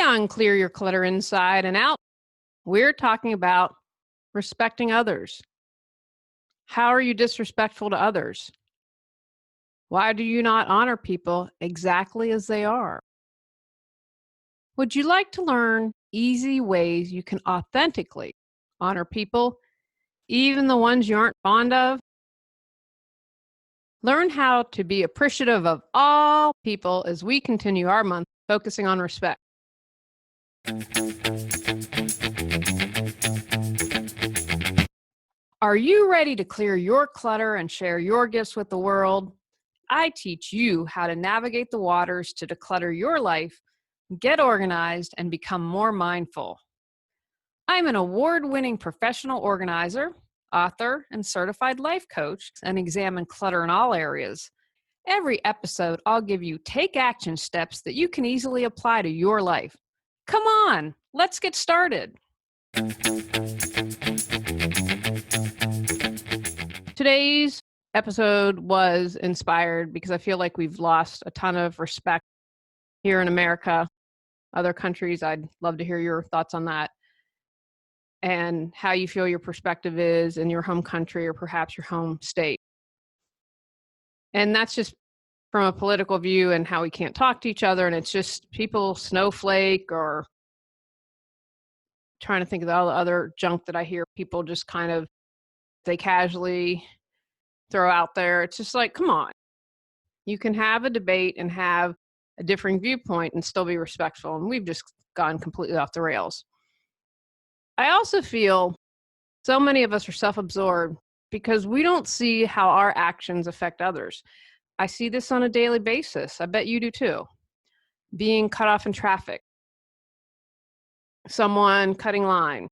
on Clear Your Clutter Inside and Out, we're talking about respecting others. How are you disrespectful to others? Why do you not honor people exactly as they are? Would you like to learn easy ways you can authentically honor people, even the ones you aren't fond of? Learn how to be appreciative of all people as we continue our month focusing on respect. Are you ready to clear your clutter and share your gifts with the world? I teach you how to navigate the waters to declutter your life, get organized, and become more mindful. I'm an award-winning professional organizer, author, and certified life coach, and examine clutter in all areas. Every episode, I'll give you take action steps that you can easily apply to your life. Come on, let's get started. Today's episode was inspired because I feel like we've lost a ton of respect here in America. Other countries, I'd love to hear your thoughts on that and how you feel your perspective is in your home country or perhaps your home state. And that's just from a political view and how we can't talk to each other. And it's just people snowflake or trying to think of all the other junk that I hear people just kind of, they casually throw out there. It's just like, come on. You can have a debate and have a differing viewpoint and still be respectful. And we've just gone completely off the rails. I also feel so many of us are self-absorbed because we don't see how our actions affect others. I see this on a daily basis. I bet you do too. Being cut off in traffic, someone cutting line,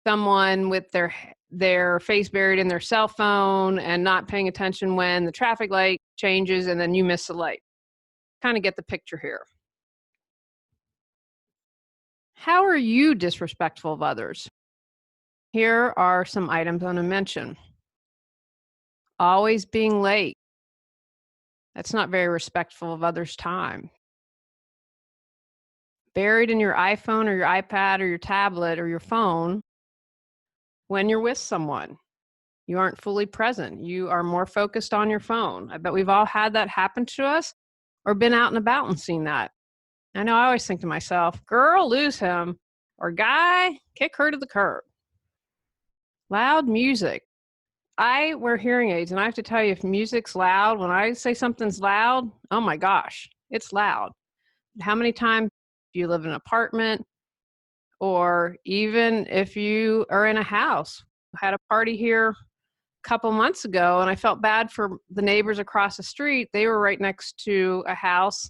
someone with their face buried in their cell phone and not paying attention when the traffic light changes and then you miss the light. Kind of get the picture here. How are you disrespectful of others? Here are some items I'm going to mention. Always being late. That's not very respectful of others' time. Buried in your iPhone or your iPad or your tablet or your phone when you're with someone. You aren't fully present. You are more focused on your phone. I bet we've all had that happen to us or been out and about and seen that. I know I always think to myself, girl, lose him, or guy, kick her to the curb. Loud music. I wear hearing aids, and I have to tell you, if music's loud, when I say something's loud, oh my gosh, it's loud. How many times do you live in an apartment, or even if you are in a house? I had a party here a couple months ago, and I felt bad for the neighbors across the street. They were right next to a house,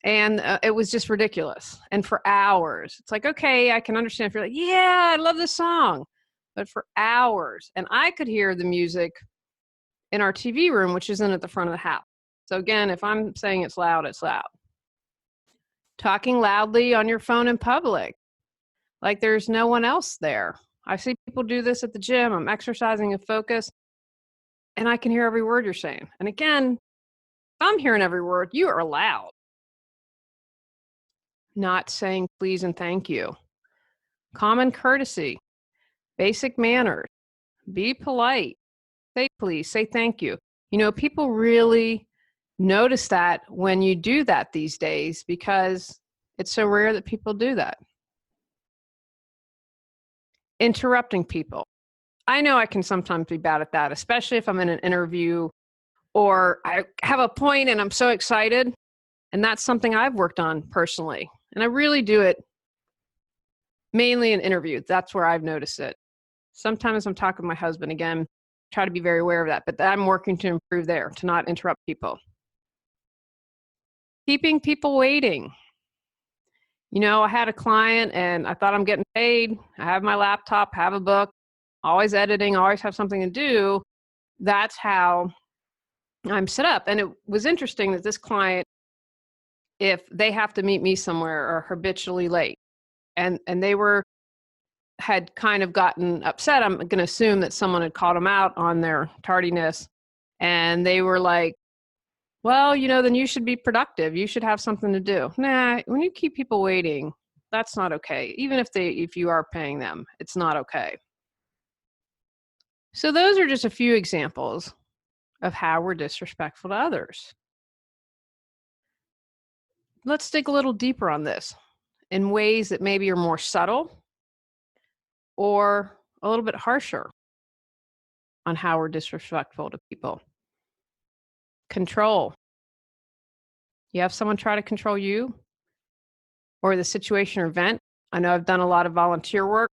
and it was just ridiculous. And for hours, it's like, okay, I can understand if you're like, yeah, I love this song. But for hours, and I could hear the music in our TV room, which isn't at the front of the house. So again, if I'm saying it's loud, it's loud. Talking loudly on your phone in public, like there's no one else there. I see people do this at the gym. I'm exercising and focus, and I can hear every word you're saying. And again, if I'm hearing every word, you are loud. Not saying please and thank you. Common courtesy. Basic manners. Be polite. Say please, say thank you. You know, people really notice that when you do that these days because it's so rare that people do that. Interrupting people. I know I can sometimes be bad at that, especially if I'm in an interview or I have a point and I'm so excited. And that's something I've worked on personally. And I really do it mainly in interviews. That's where I've noticed it. Sometimes I'm talking with my husband again, try to be very aware of that, but I'm working to improve there, to not interrupt people. Keeping people waiting. You know, I had a client and I thought I'm getting paid. I have my laptop, have a book, always editing, always have something to do. That's how I'm set up. And it was interesting that this client, if they have to meet me somewhere, are habitually late. And they had kind of gotten upset. I'm going to assume that someone had called them out on their tardiness. And they were like, well, you know, then you should be productive. You should have something to do. Nah, when you keep people waiting, That's not okay. Even if you are paying them, it's not okay. So those are just a few examples of how we're disrespectful to others. Let's dig a little deeper on this in ways that maybe are more subtle or a little bit harsher on how we're disrespectful to people. Control. You have someone try to control you or the situation or event. I know I've done a lot of volunteer work.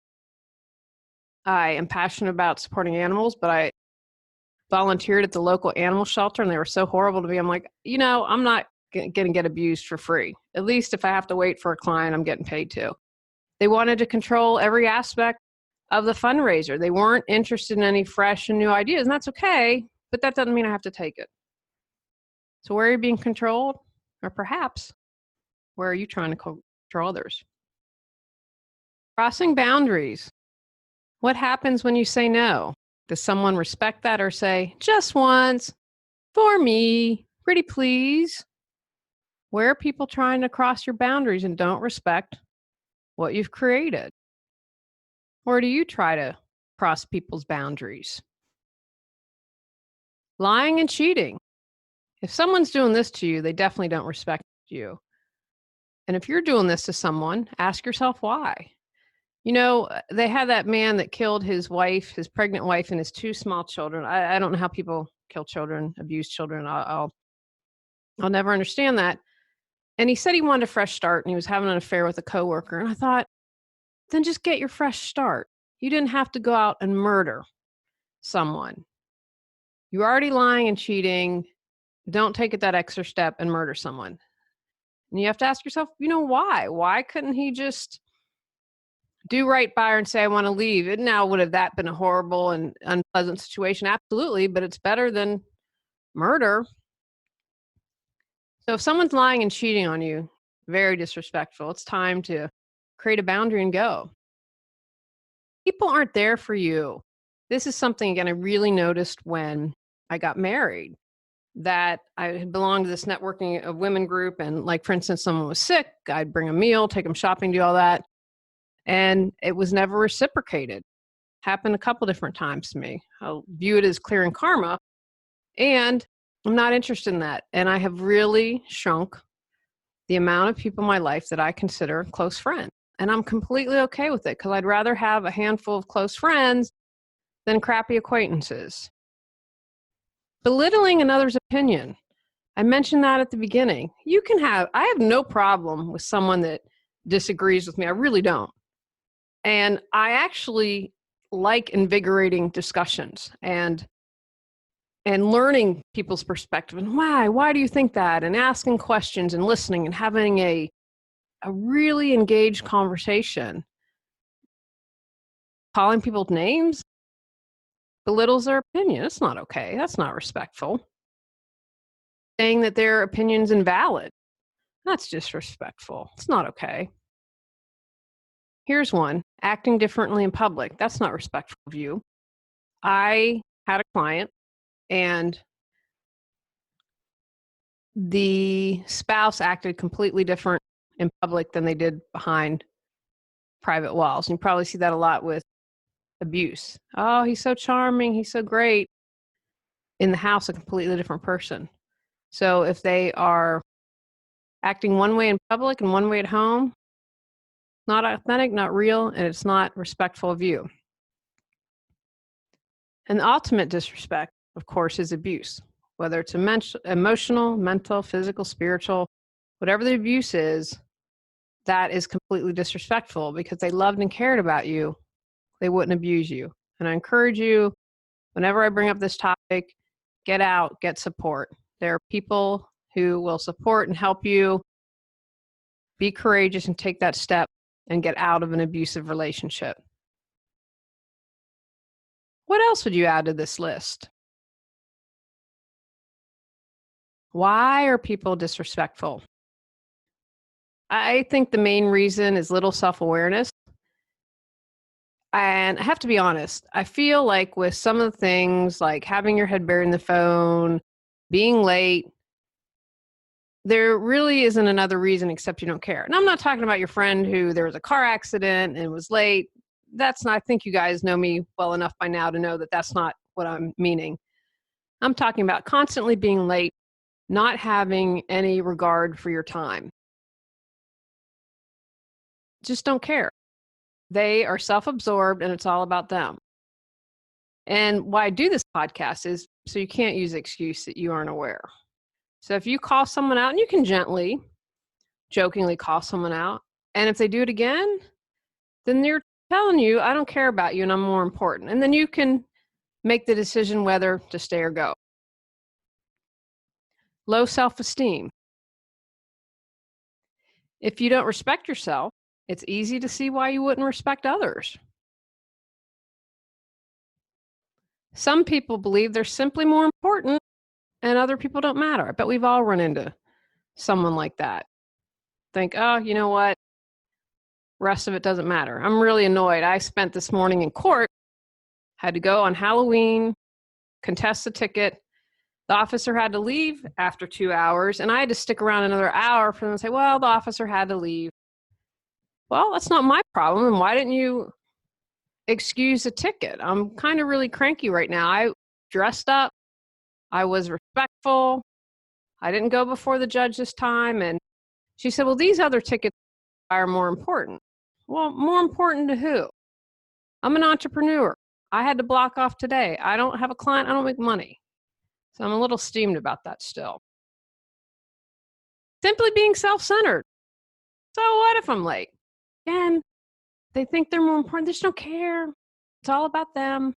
I am passionate about supporting animals, but I volunteered at the local animal shelter and they were so horrible to me. I'm like, I'm not going to get abused for free. At least if I have to wait for a client, I'm getting paid too. They wanted to control every aspect of the fundraiser. They weren't interested in any fresh and new ideas, and that's okay, but that doesn't mean I have to take it. So where are you being controlled? Or perhaps, where are you trying to control others? Crossing boundaries. What happens when you say no? Does someone respect that or say, just once, for me, pretty please? Where are people trying to cross your boundaries and don't respect what you've created? Or do you try to cross people's boundaries? Lying and cheating. If someone's doing this to you, they definitely don't respect you. And if you're doing this to someone, ask yourself why. They had that man that killed his wife, his pregnant wife, and his two small children. I don't know how people kill children, abuse children. I'll never understand that. And he said he wanted a fresh start and he was having an affair with a coworker. And I thought, then just get your fresh start. You didn't have to go out and murder someone. You're already lying and cheating. Don't take it that extra step and murder someone. And you have to ask yourself, why? Why couldn't he just do right by her and say, I want to leave? And now, would have that been a horrible and unpleasant situation? Absolutely, but it's better than murder. So if someone's lying and cheating on you, very disrespectful, it's time to create a boundary and go. People aren't there for you. This is something, again, I really noticed when I got married, that I had belonged to this networking of women group. And like, for instance, someone was sick, I'd bring a meal, take them shopping, do all that. And it was never reciprocated. Happened a couple different times to me. I'll view it as clearing karma. And I'm not interested in that. And I have really shrunk the amount of people in my life that I consider close friends. And I'm completely okay with it because I'd rather have a handful of close friends than crappy acquaintances. Belittling another's opinion. I mentioned that at the beginning. I have no problem with someone that disagrees with me. I really don't. And I actually like invigorating discussions and learning people's perspective and why do you think that, and asking questions and listening and having a really engaged conversation. Calling people names belittles their opinion. It's not okay. That's not respectful. Saying that their opinion's invalid. That's disrespectful. It's not okay. Here's one. Acting differently in public. That's not respectful of you. I had a client and the spouse acted completely different in public than they did behind private walls. And you probably see that a lot with abuse. Oh, he's so charming. He's so great. In the house, a completely different person. So if they are acting one way in public and one way at home, not authentic, not real, and it's not respectful of you. And the ultimate disrespect, of course, is abuse, whether it's emotional, mental, physical, spiritual, whatever the abuse is, that is completely disrespectful because they loved and cared about you. They wouldn't abuse you. And I encourage you, whenever I bring up this topic, get out, get support. There are people who will support and help you. Be courageous and take that step and get out of an abusive relationship. What else would you add to this list? Why are people disrespectful? I think the main reason is little self-awareness. And I have to be honest, I feel like with some of the things like having your head buried in the phone, being late, there really isn't another reason except you don't care. And I'm not talking about your friend who there was a car accident and was late. That's not, I think you guys know me well enough by now to know that that's not what I'm meaning. I'm talking about constantly being late, not having any regard for your time. Just don't care. They are self-absorbed and it's all about them. And why I do this podcast is so you can't use the excuse that you aren't aware. So if you call someone out, and you can gently, jokingly call someone out, and if they do it again, then they're telling you, I don't care about you and I'm more important. And then you can make the decision whether to stay or go. Low self-esteem. If you don't respect yourself, it's easy to see why you wouldn't respect others. Some people believe they're simply more important and other people don't matter. I bet we've all run into someone like that. Think, oh, you know what? Rest of it doesn't matter. I'm really annoyed. I spent this morning in court, had to go on Halloween, contest the ticket. The officer had to leave after 2 hours, and I had to stick around another hour for them to say, well, the officer had to leave. Well, that's not my problem. And why didn't you excuse the ticket? I'm kind of really cranky right now. I dressed up. I was respectful. I didn't go before the judge this time. And she said, well, these other tickets are more important. Well, more important to who? I'm an entrepreneur. I had to block off today. I don't have a client. I don't make money. So I'm a little steamed about that still. Simply being self-centered. So what if I'm late? Again, they think they're more important. They just don't care. It's all about them.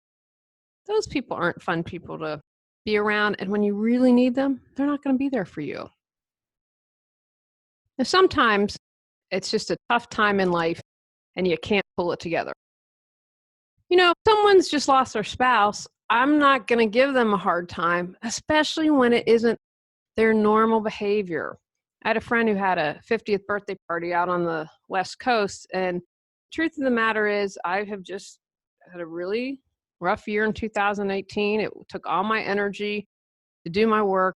Those people aren't fun people to be around. And when you really need them, they're not going to be there for you. Now, sometimes it's just a tough time in life and you can't pull it together. You know, if someone's just lost their spouse, I'm not going to give them a hard time, especially when it isn't their normal behavior. I had a friend who had a 50th birthday party out on the West Coast, and truth of the matter is I have just had a really rough year in 2018. It took all my energy to do my work,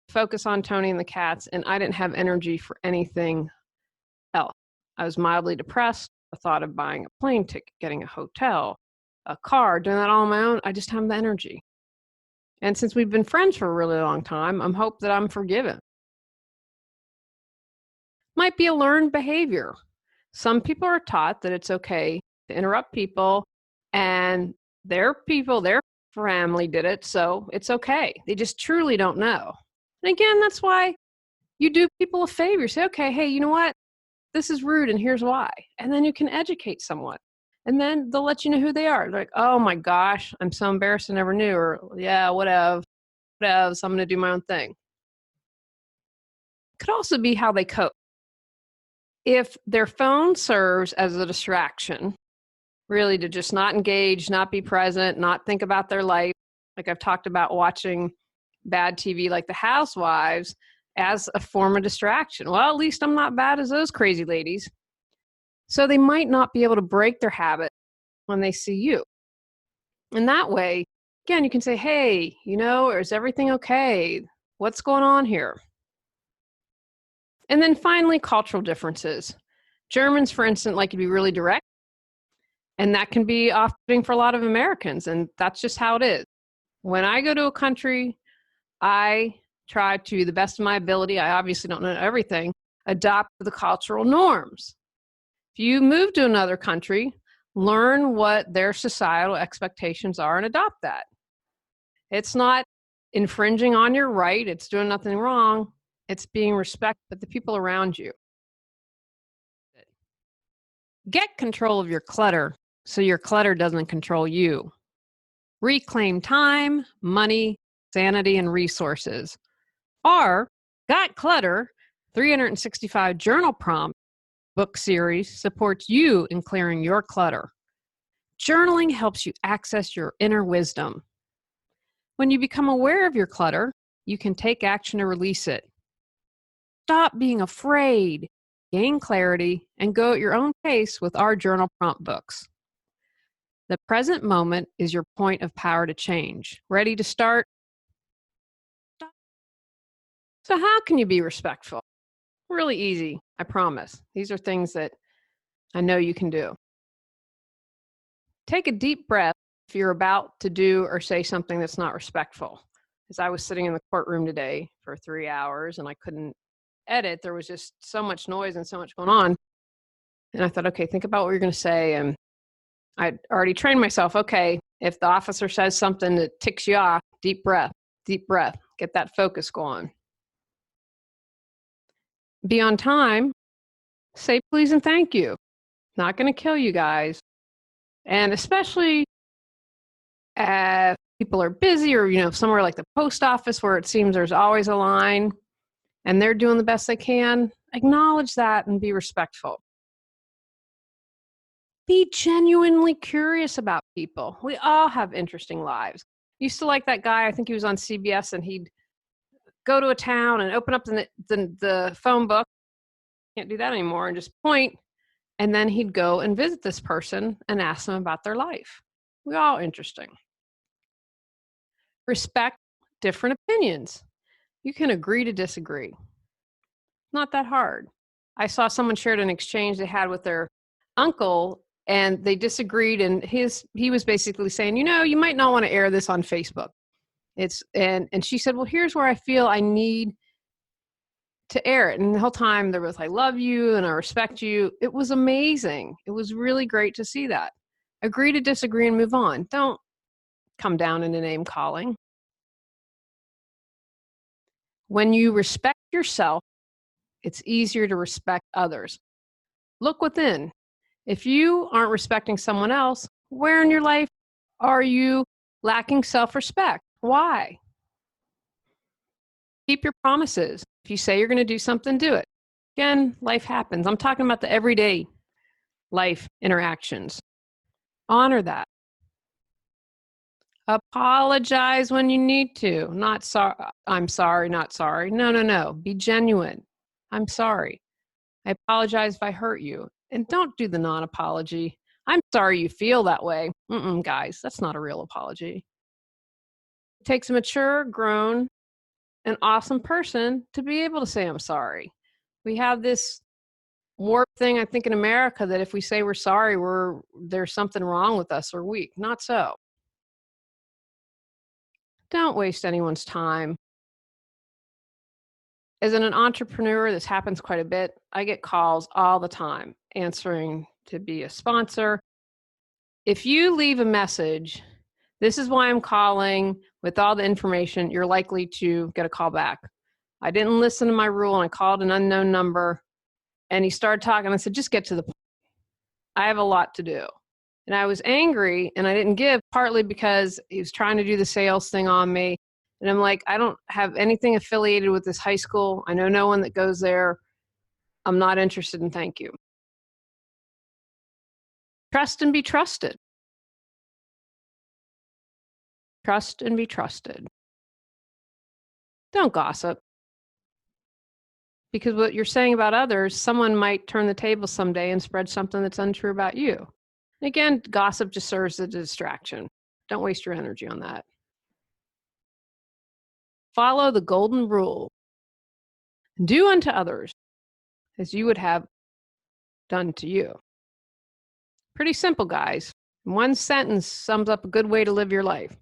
focus on Tony and the cats, and I didn't have energy for anything else. I was mildly depressed. The thought of buying a plane ticket, getting a hotel, a car, doing that all on my own, I just haven't the energy. And since we've been friends for a really long time, I'm hope that I'm forgiven. Might be a learned behavior. Some people are taught that it's okay to interrupt people, and their family did it, so it's okay. They just truly don't know. And again, that's why you do people a favor. You say, okay, hey, you know what? This is rude and here's why. And then you can educate someone. And then they'll let you know who they are. They're like, oh my gosh, I'm so embarrassed I never knew. Or yeah, whatever, so I'm going to do my own thing. Could also be how they cope. If their phone serves as a distraction, really to just not engage, not be present, not think about their life, like I've talked about watching bad TV like The Housewives as a form of distraction. Well, at least I'm not bad as those crazy ladies. So they might not be able to break their habit when they see you. And that way, again, you can say, hey, you know, is everything okay? What's going on here? And then finally, cultural differences. Germans, for instance, like to be really direct. And that can be off-putting for a lot of Americans. And that's just how it is. When I go to a country, I try to the best of my ability, I obviously don't know everything, adopt the cultural norms. If you move to another country, learn what their societal expectations are and adopt that. It's not infringing on your right. It's doing nothing wrong. It's being respectful of the people around you. Get control of your clutter so your clutter doesn't control you. Reclaim time, money, sanity, and resources. Our Got Clutter 365 Journal Prompt book series supports you in clearing your clutter. Journaling helps you access your inner wisdom. When you become aware of your clutter, you can take action to release it. Stop being afraid, gain clarity, and go at your own pace with our journal prompt books. The present moment is your point of power to change. Ready to start? So how can you be respectful? Really easy, I promise. These are things that I know you can do. Take a deep breath if you're about to do or say something that's not respectful. As I was sitting in the courtroom today for 3 hours and I couldn't edit, there was just so much noise and so much going on. And I thought, okay, think about what you're going to say. And I'd already trained myself. Okay, if the officer says something that ticks you off, deep breath, get that focus going. Be on time, say please and thank you. Not going to kill you guys. And especially if people are busy or, somewhere like the post office where it seems there's always a line and they're doing the best they can, acknowledge that and be respectful. Be genuinely curious about people. We all have interesting lives. Used to like that guy, I think he was on CBS, and he'd go to a town and open up the phone book. Can't do that anymore, and just point. And then he'd go and visit this person and ask them about their life. We're all interesting. Respect different opinions. You can agree to disagree. Not that hard. I saw someone shared an exchange they had with their uncle, and they disagreed, and he was basically saying, you might not want to air this on Facebook. And she said, well, here's where I feel I need to air it. And the whole time there was, I love you and I respect you. It was amazing. It was really great to see that. Agree to disagree and move on. Don't come down into name calling. When you respect yourself, it's easier to respect others. Look within. If you aren't respecting someone else, where in your life are you lacking self-respect? Why? Keep your promises. If you say you're going to do something, do it. Again, life happens. I'm talking about the everyday life interactions. Honor that. Apologize when you need to. Not sorry. I'm sorry, not sorry. No. Be genuine. I'm sorry. I apologize if I hurt you. And don't do the non-apology. I'm sorry you feel that way. Guys, that's not a real apology. It takes a mature, grown, and awesome person to be able to say I'm sorry. We have this warped thing, I think, in America that if we say we're sorry, there's something wrong with us or weak. Not so. Don't waste anyone's time. As an entrepreneur, this happens quite a bit. I get calls all the time answering to be a sponsor. If you leave a message, this is why I'm calling, with all the information, you're likely to get a call back. I didn't listen to my rule and I called an unknown number, and he started talking. I said, just get to the point. I have a lot to do. And I was angry and I didn't give, partly because he was trying to do the sales thing on me. And I'm like, I don't have anything affiliated with this high school. I know no one that goes there. I'm not interested, and thank you. Trust and be trusted. Trust and be trusted. Don't gossip. Because what you're saying about others, someone might turn the table someday and spread something that's untrue about you. And again, gossip just serves as a distraction. Don't waste your energy on that. Follow the golden rule. Do unto others as you would have done to you. Pretty simple, guys. One sentence sums up a good way to live your life.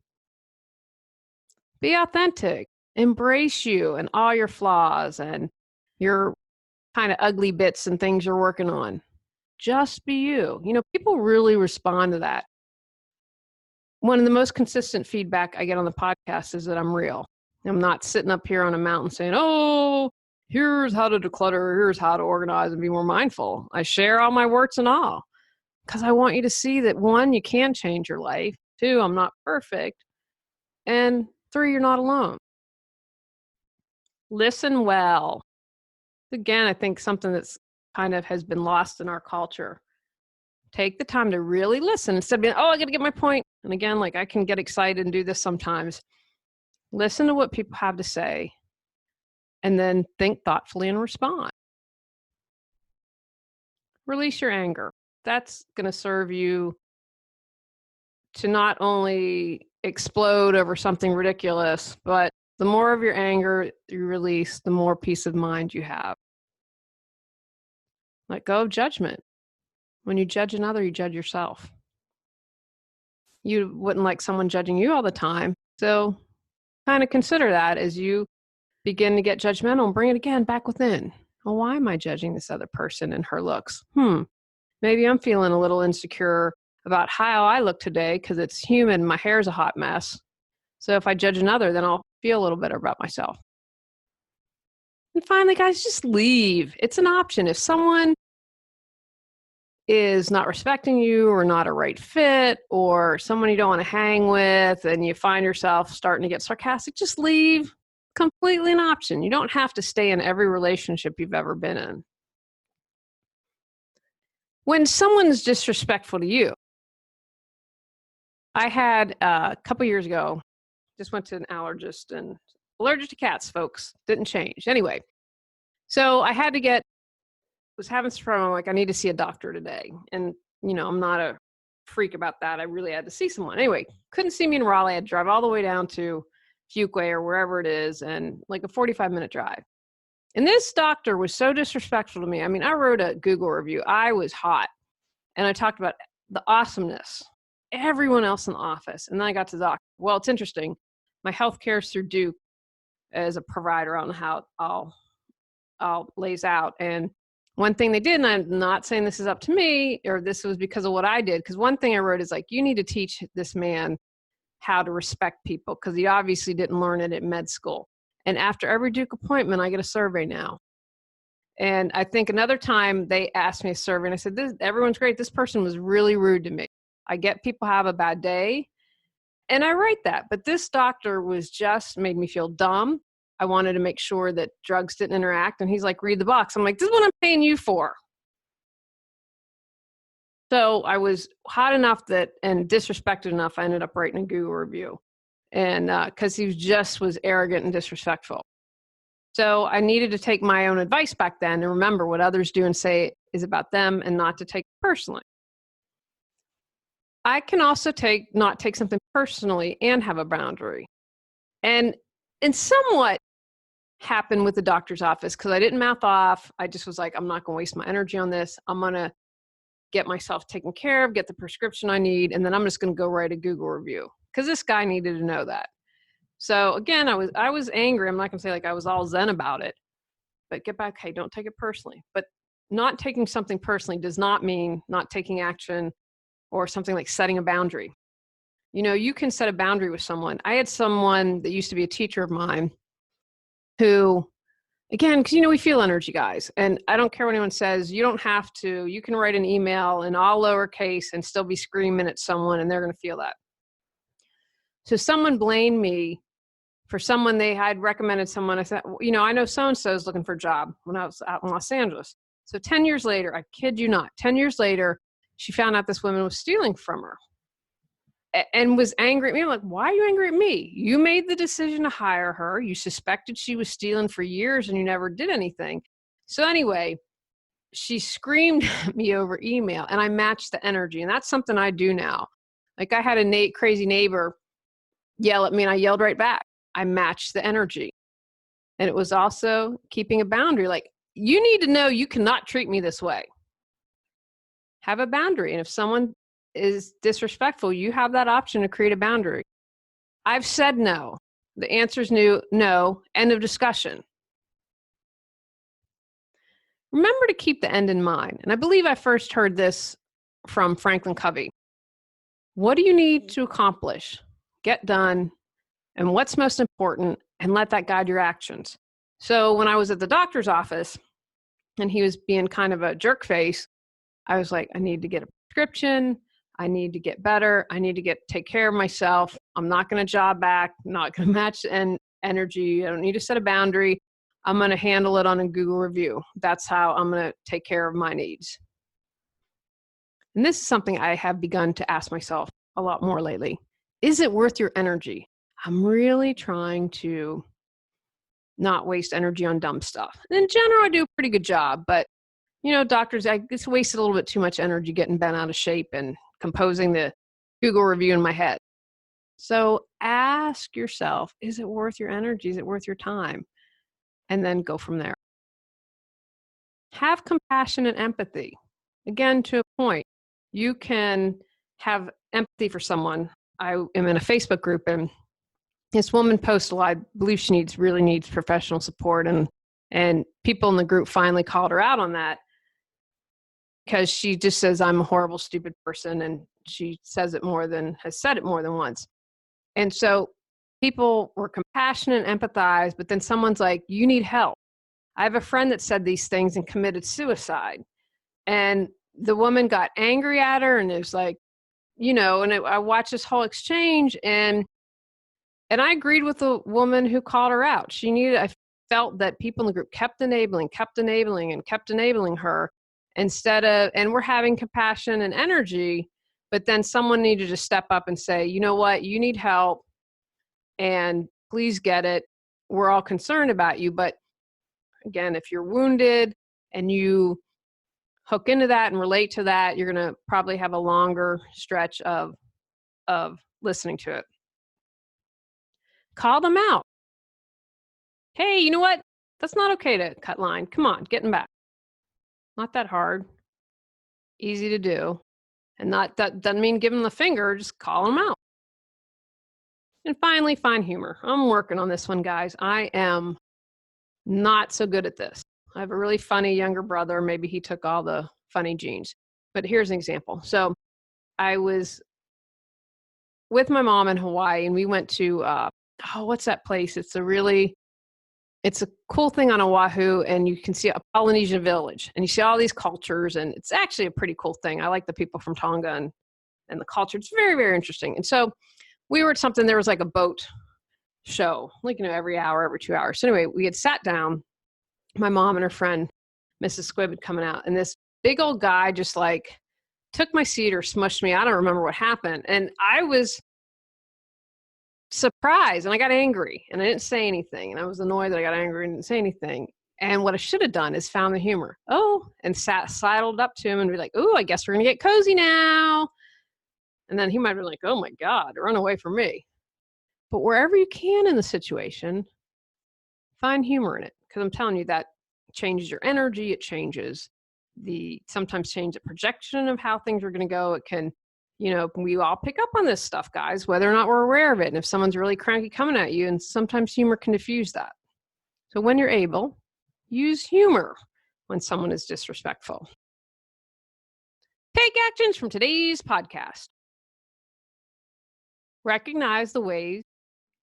Be authentic. Embrace you and all your flaws and your kind of ugly bits and things you're working on. Just be you. People really respond to that. One of the most consistent feedback I get on the podcast is that I'm real. I'm not sitting up here on a mountain saying, oh, here's how to declutter, here's how to organize and be more mindful. I share all my warts and all because I want you to see that, 1, you can change your life. 2, I'm not perfect. And 3, you're not alone. Listen well. Again, I think something that's kind of has been lost in our culture. Take the time to really listen instead of being, I got to get my point. And again, I can get excited and do this sometimes. Listen to what people have to say and then think thoughtfully and respond. Release your anger. That's going to serve you to not only explode over something ridiculous, but The more of your anger you release, the more peace of mind you have. Let go of judgment. When you judge another, you judge yourself. You wouldn't like someone judging you all the time. So kind of consider that as you begin to get judgmental and bring it again back within. Well, why am I judging this other person and her looks? Maybe I'm feeling a little insecure about how I look today because it's humid and my hair's a hot mess. So if I judge another, then I'll feel a little better about myself. And finally, guys, just leave. It's an option. If someone is not respecting you or not a right fit or someone you don't want to hang with and you find yourself starting to get sarcastic, just leave. Completely an option. You don't have to stay in every relationship you've ever been in. When someone's disrespectful to you, I had a couple years ago, just went to an allergist and allergic to cats, folks. Didn't change. Anyway, so I had to was having some problem, like I need to see a doctor today. And, I'm not a freak about that. I really had to see someone. Anyway, couldn't see me in Raleigh. I had to drive all the way down to Fuquay or wherever it is, and like a 45-minute drive. And this doctor was so disrespectful to me. I mean, I wrote a Google review. I was hot. And I talked about the awesomeness, everyone else in the office. And then I got to the doctor. Well, it's interesting. My healthcare is through Duke as a provider. I don't know how all lays out. And one thing they did, and I'm not saying this is up to me or this was because of what I did, because one thing I wrote is like, you need to teach this man how to respect people because he obviously didn't learn it at med school. And after every Duke appointment, I get a survey now. And I think another time they asked me a survey and I said, everyone's great. This person was really rude to me. I get people have a bad day and I write that, but this doctor was just made me feel dumb. I wanted to make sure that drugs didn't interact. And he's like, read the box. I'm like, this is what I'm paying you for. So I was hot enough and disrespected enough, I ended up writing a Google review. And because he was arrogant and disrespectful. So I needed to take my own advice back then and remember what others do and say is about them and not to take it personally. I can also not take something personally and have a boundary. And somewhat happened with the doctor's office because I didn't mouth off. I just was like, I'm not going to waste my energy on this. I'm going to get myself taken care of, get the prescription I need, and then I'm just going to go write a Google review because this guy needed to know that. So again, I was angry. I'm not going to say like I was all zen about it, but get back. Hey, don't take it personally. But not taking something personally does not mean not taking action or something like setting a boundary. You can set a boundary with someone. I had someone that used to be a teacher of mine who, again, because we feel energy, guys. And I don't care what anyone says. You don't have to. You can write an email in all lowercase and still be screaming at someone and they're going to feel that. So someone blamed me for someone they had recommended someone. I said, I know so-and-so is looking for a job when I was out in Los Angeles. So 10 years later, I kid you not, 10 years later, she found out this woman was stealing from her and was angry at me. I'm like, why are you angry at me? You made the decision to hire her. You suspected she was stealing for years and you never did anything. So anyway, she screamed at me over email and I matched the energy. And that's something I do now. Like I had a crazy neighbor yell at me and I yelled right back. I matched the energy. And it was also keeping a boundary. Like, you need to know you cannot treat me this way. Have a boundary. And if someone is disrespectful, you have that option to create a boundary. I've said no. The answer is no. End of discussion. Remember to keep the end in mind. And I believe I first heard this from Franklin Covey. What do you need to accomplish? Get done. And what's most important, and let that guide your actions. So when I was at the doctor's office and he was being kind of a jerk face, I was like, I need to get a prescription. I need to get better. I need to take care of myself. I'm not going to job back. I'm not going to match energy. I don't need to set a boundary. I'm going to handle it on a Google review. That's how I'm going to take care of my needs. And this is something I have begun to ask myself a lot more lately. Is it worth your energy? I'm really trying to not waste energy on dumb stuff. And in general, I do a pretty good job, but doctors, I just wasted a little bit too much energy getting bent out of shape and composing the Google review in my head. So ask yourself, is it worth your energy? Is it worth your time? And then go from there. Have compassion and empathy. Again, to a point, you can have empathy for someone. I am in a Facebook group, and this woman posted, I believe she really needs professional support, and people in the group finally called her out on that because she just says, I'm a horrible, stupid person, and she has said it more than once. And so people were compassionate and empathized, but then someone's like, you need help. I have a friend that said these things and committed suicide. And the woman got angry at her, and it was like, I watched this whole exchange, and I agreed with the woman who called her out. I felt that people in the group kept enabling her and we're having compassion and energy, but then someone needed to step up and say, you know what, you need help, and please get it. We're all concerned about you. But again, if you're wounded and you hook into that and relate to that, you're going to probably have a longer stretch of listening to it. Call them out. Hey, you know what? That's not okay to cut line. Come on, get them back. Not that hard. Easy to do. And that doesn't mean give them the finger, just call them out. And finally, find humor. I'm working on this one, guys. I am not so good at this. I have a really funny younger brother. Maybe he took all the funny genes. But here's an example. So I was with my mom in Hawaii, and we went to, what's that place? It's a cool thing on Oahu, and you can see a Polynesian village, and you see all these cultures, and it's actually a pretty cool thing. I like the people from Tonga and the culture. It's very, very interesting. And so we were at something, there was like a boat show, like, every hour, every 2 hours. So anyway, we had sat down, my mom and her friend, Mrs. Squibb, had coming out, and this big old guy just like took my seat or smushed me. I don't remember what happened. And I was surprised, and I got angry, and I didn't say anything. And I was annoyed that I got angry and didn't say anything. And what I should have done is found the humor. And sidled up to him and be like, I guess we're going to get cozy now. And then he might be like, oh my God, run away from me. But wherever you can in the situation, find humor in it. Because I'm telling you, that changes your energy. It changes sometimes change the projection of how things are going to go. It can, we all pick up on this stuff, guys, whether or not we're aware of it. And if someone's really cranky coming at you, and sometimes humor can diffuse that. So when you're able, use humor when someone is disrespectful. Take actions from today's podcast. Recognize the ways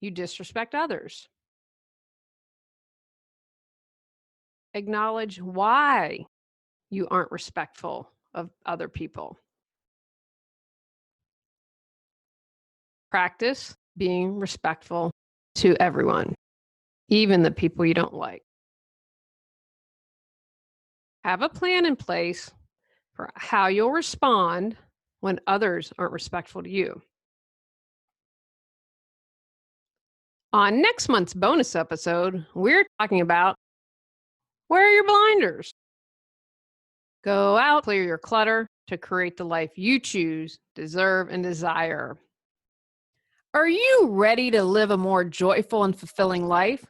you disrespect others. Acknowledge why you aren't respectful of other people. Practice being respectful to everyone, even the people you don't like. Have a plan in place for how you'll respond when others aren't respectful to you. On next month's bonus episode, we're talking about wear your blinders. Go out, clear your clutter to create the life you choose, deserve, and desire. Are you ready to live a more joyful and fulfilling life?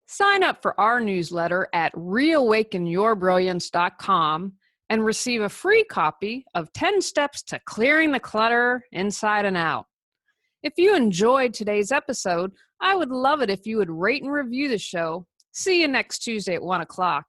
Sign up for our newsletter at reawakenyourbrilliance.com and receive a free copy of 10 Steps to Clearing the Clutter Inside and Out. If you enjoyed today's episode, I would love it if you would rate and review the show. See you next Tuesday at 1 o'clock.